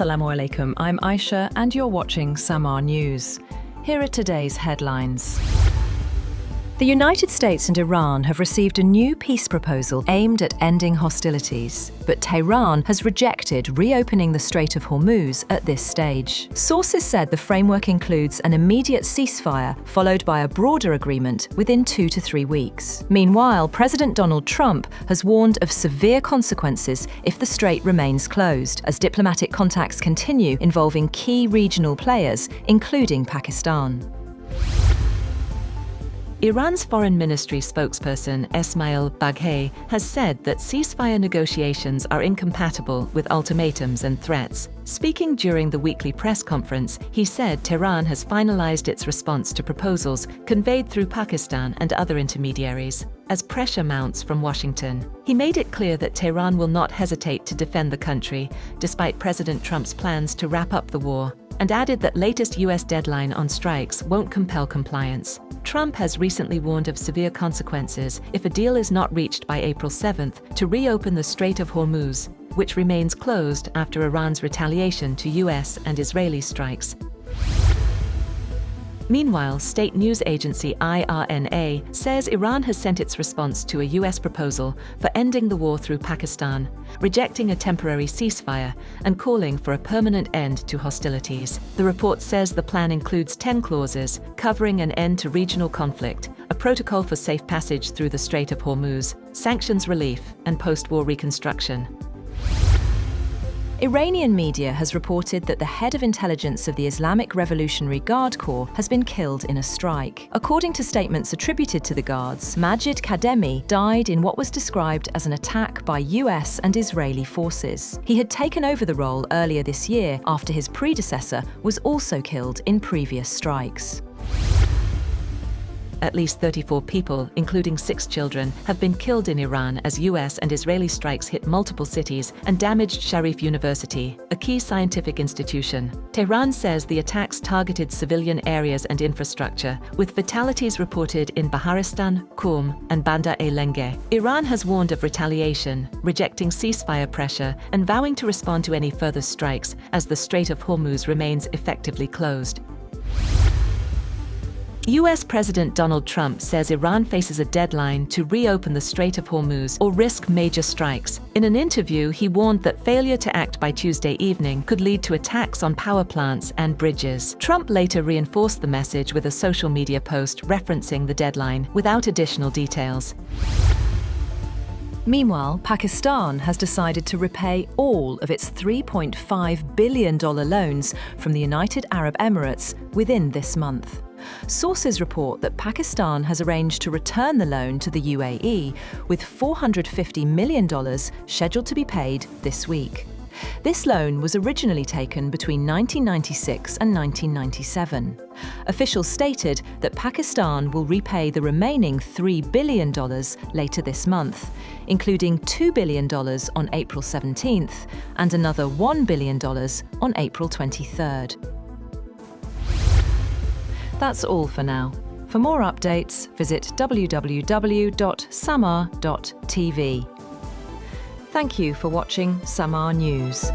Assalamu alaikum, I'm Aisha and you're watching Samaa News. Here are today's headlines. The United States and Iran have received a new peace proposal aimed at ending hostilities, but Tehran has rejected reopening the Strait of Hormuz at this stage. Sources said the framework includes an immediate ceasefire followed by a broader agreement within 2 to 3 weeks. Meanwhile, President Donald Trump has warned of severe consequences if the strait remains closed, as diplomatic contacts continue involving key regional players, including Pakistan. Iran's Foreign Ministry spokesperson Esmail Baghaei has said that ceasefire negotiations are incompatible with ultimatums and threats. Speaking during the weekly press conference, he said Tehran has finalized its response to proposals conveyed through Pakistan and other intermediaries, as pressure mounts from Washington. He made it clear that Tehran will not hesitate to defend the country, despite President Trump's plans to wrap up the war, and added that latest US deadline on strikes won't compel compliance. Trump has recently warned of severe consequences if a deal is not reached by April 7th to reopen the Strait of Hormuz, which remains closed after Iran's retaliation to US and Israeli strikes. Meanwhile, state news agency IRNA says Iran has sent its response to a US proposal for ending the war through Pakistan, rejecting a temporary ceasefire and calling for a permanent end to hostilities. The report says the plan includes 10 clauses covering an end to regional conflict, a protocol for safe passage through the Strait of Hormuz, sanctions relief, and post-war reconstruction. Iranian media has reported that the head of intelligence of the Islamic Revolutionary Guard Corps has been killed in a strike. According to statements attributed to the guards, Majid Kademi died in what was described as an attack by US and Israeli forces. He had taken over the role earlier this year after his predecessor was also killed in previous strikes. At least 34 people, including 6 children, have been killed in Iran as US and Israeli strikes hit multiple cities and damaged Sharif University, a key scientific institution. Tehran says the attacks targeted civilian areas and infrastructure, with fatalities reported in Baharistan, Qom, and Bandar-e-Lenge. Iran has warned of retaliation, rejecting ceasefire pressure and vowing to respond to any further strikes as the Strait of Hormuz remains effectively closed. US President Donald Trump says Iran faces a deadline to reopen the Strait of Hormuz or risk major strikes. In an interview, he warned that failure to act by Tuesday evening could lead to attacks on power plants and bridges. Trump later reinforced the message with a social media post referencing the deadline, without additional details. Meanwhile, Pakistan has decided to repay all of its $3.5 billion loans from the United Arab Emirates within this month. Sources report that Pakistan has arranged to return the loan to the UAE, with $450 million scheduled to be paid this week. This loan was originally taken between 1996 and 1997. Officials stated that Pakistan will repay the remaining $3 billion later this month, including $2 billion on April 17th and another $1 billion on April 23rd. That's all for now. For more updates, visit www.samaa.tv. Thank you for watching Samaa News.